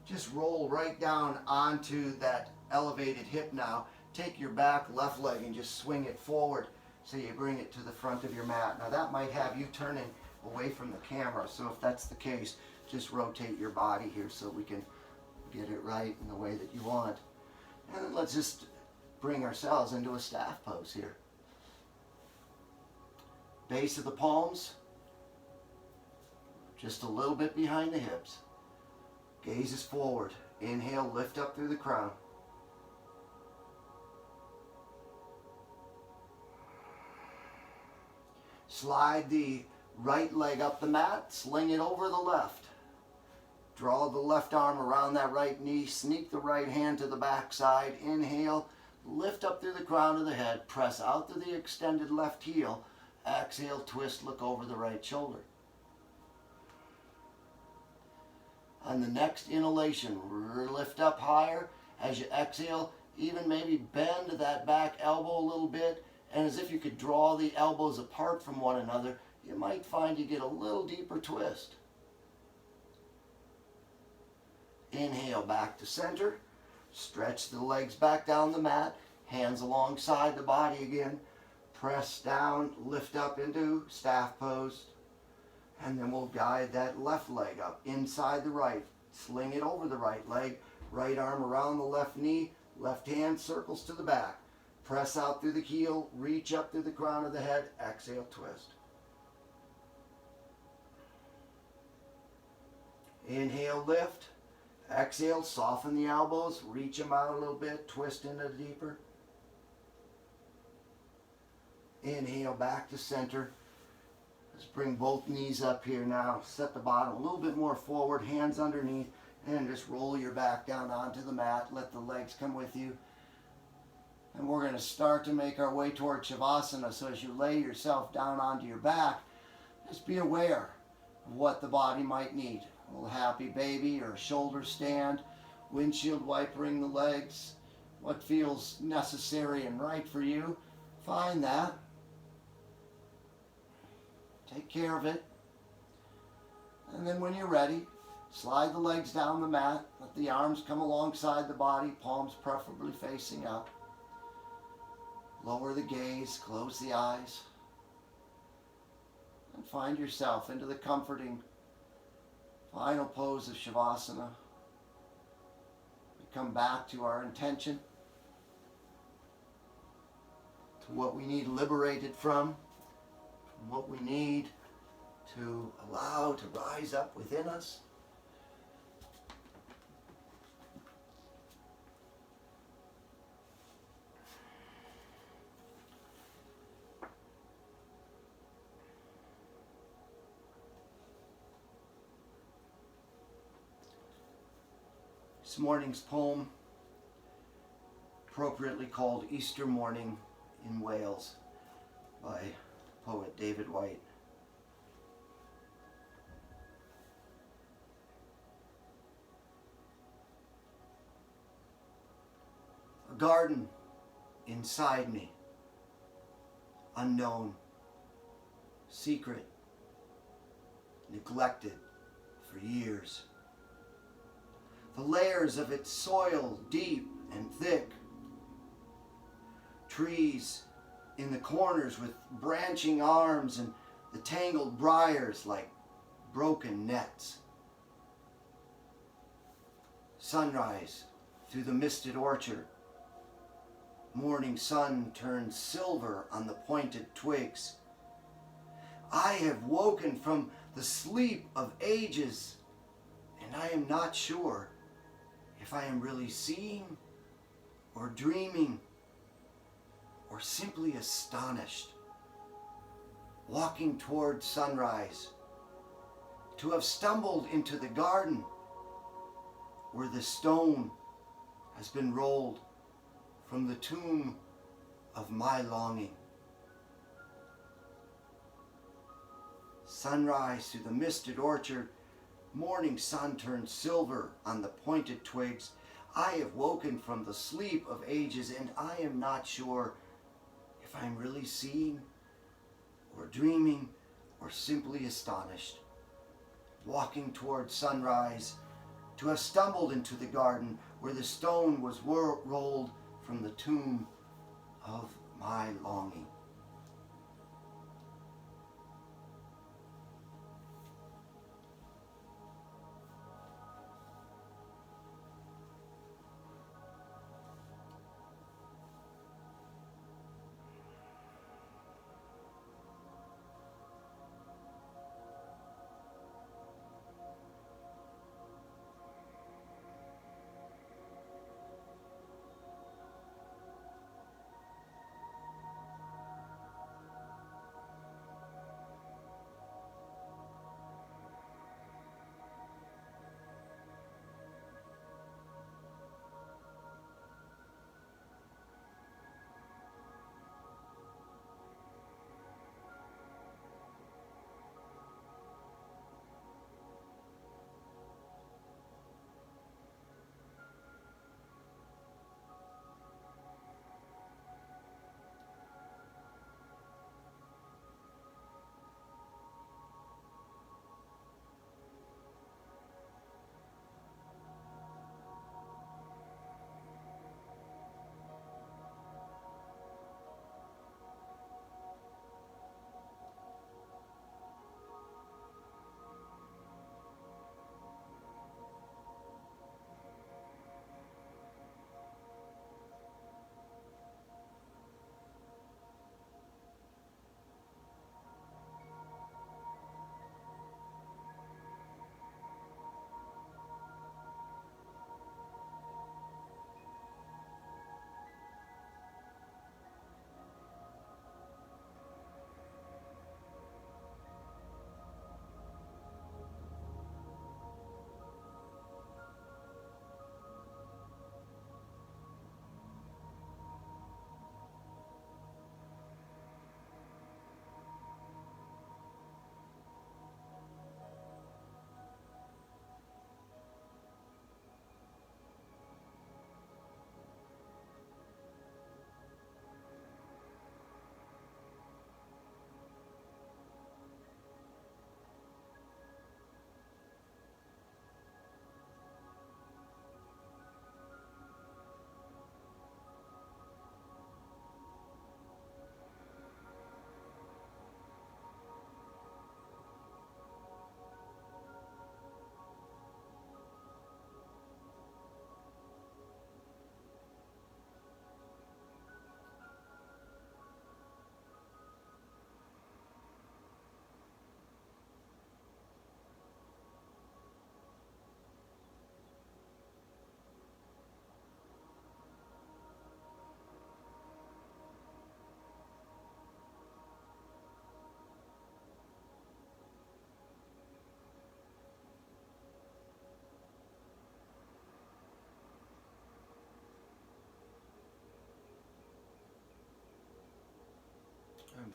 A: Just roll right down onto that elevated hip now. Take your back left leg and just swing it forward so you bring it to the front of your mat. Now that might have you turning away from the camera, so if that's the case, just rotate your body here so we can get it right in the way that you want. And then let's just bring ourselves into a staff pose here. Base of the palms, just a little bit behind the hips. Gaze is forward. Inhale, lift up through the crown. Slide the right leg up the mat, sling it over the left. Draw the left arm around that right knee, sneak the right hand to the back side. Inhale, lift up through the crown of the head, press out to the extended left heel. Exhale, twist, look over the right shoulder. On the next inhalation, lift up higher. As you exhale, even maybe bend that back elbow a little bit, and as if you could draw the elbows apart from one another, you might find you get a little deeper twist. Inhale back to center. Stretch the legs back down the mat. Hands alongside the body again. Press down, lift up into staff pose. And then we'll guide that left leg up inside the right. Sling it over the right leg. Right arm around the left knee. Left hand circles to the back. Press out through the heel. Reach up through the crown of the head. Exhale, twist. Inhale, lift. Exhale, soften the elbows. Reach them out a little bit. Twist into deeper. Inhale, back to center. Let's bring both knees up here now. Set the bottom a little bit more forward. Hands underneath. And just roll your back down onto the mat. Let the legs come with you. And we're going to start to make our way toward Shavasana. So as you lay yourself down onto your back, just be aware of what the body might need. A little happy baby or a shoulder stand, windshield wipering the legs, what feels necessary and right for you. Find that. Take care of it. And then when you're ready, slide the legs down the mat. Let the arms come alongside the body, palms preferably facing up. Lower the gaze, close the eyes. And find yourself into the comforting final pose of Shavasana. We come back to our intention, to what we need liberated from what we need to allow to rise up within us. This morning's poem, appropriately called Easter Morning in Wales, by poet David White. A garden inside me, unknown, secret, neglected for years. The layers of its soil deep and thick. Trees in the corners with branching arms and the tangled briars like broken nets. Sunrise through the misted orchard. Morning sun turns silver on the pointed twigs. I have woken from the sleep of ages, and I am not sure if I am really seeing or dreaming or simply astonished. Walking toward sunrise, to have stumbled into the garden where the stone has been rolled from the tomb of my longing. Sunrise through the misted orchard, morning sun turns silver on the pointed twigs. I have woken from the sleep of ages, and I am not sure if I'm really seeing or dreaming or simply astonished. Walking toward sunrise, to have stumbled into the garden where the stone was rolled from the tomb of my longing.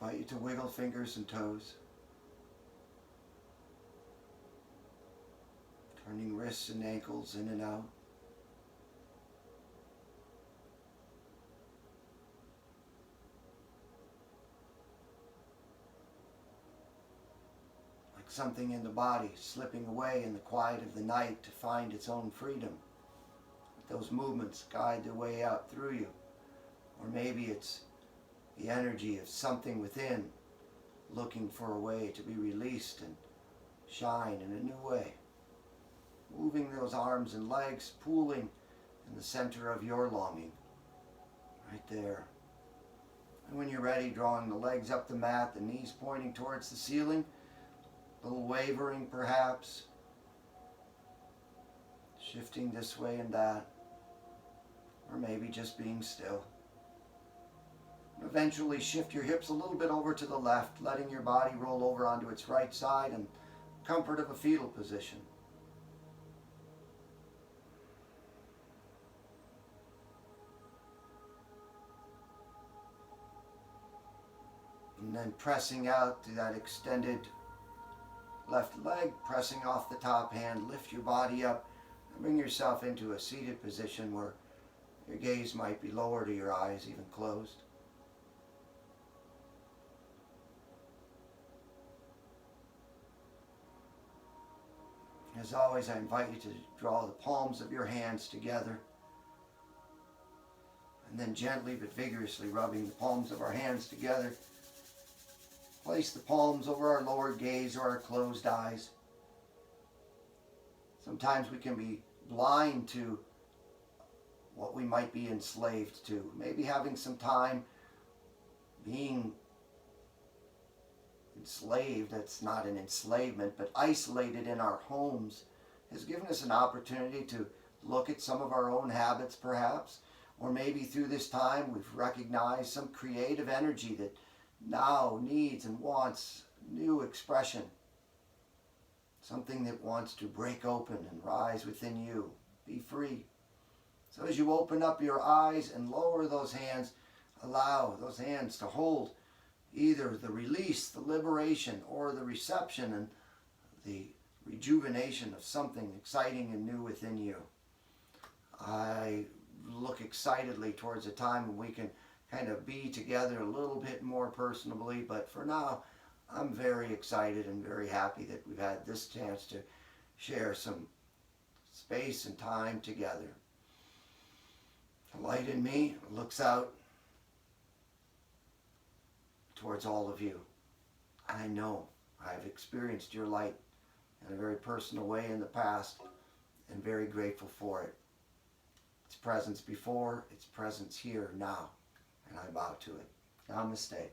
A: invite you to wiggle fingers and toes. Turning wrists and ankles in and out. Like something in the body slipping away in the quiet of the night to find its own freedom. Those movements guide their way out through you. Or maybe it's the energy of something within looking for a way to be released and shine in a new way. Moving those arms and legs, pooling in the center of your longing. Right there. And when you're ready, drawing the legs up the mat, the knees pointing towards the ceiling, a little wavering perhaps, shifting this way and that, or maybe just being still. Eventually shift your hips a little bit over to the left, letting your body roll over onto its right side in comfort of a fetal position. And then pressing out to that extended left leg, pressing off the top hand, lift your body up and bring yourself into a seated position where your gaze might be lower to your eyes, even closed. As always, I invite you to draw the palms of your hands together and then gently but vigorously rubbing the palms of our hands together. Place the palms over our lower gaze or our closed eyes. Sometimes we can be blind to what we might be enslaved to. Maybe having some time being enslaved, that's not an enslavement, but isolated in our homes, has given us an opportunity to look at some of our own habits perhaps, or maybe through this time we've recognized some creative energy that now needs and wants new expression. Something that wants to break open and rise within you. Be free. So as you open up your eyes and lower those hands, allow those hands to hold either the release, the liberation, or the reception and the rejuvenation of something exciting and new within you. I look excitedly towards a time when we can kind of be together a little bit more personally, but for now, I'm very excited and very happy that we've had this chance to share some space and time together. The light in me looks out towards all of you. I know I've experienced your light in a very personal way in the past and very grateful for it. Its presence before, its presence here now, and I bow to it. Namaste.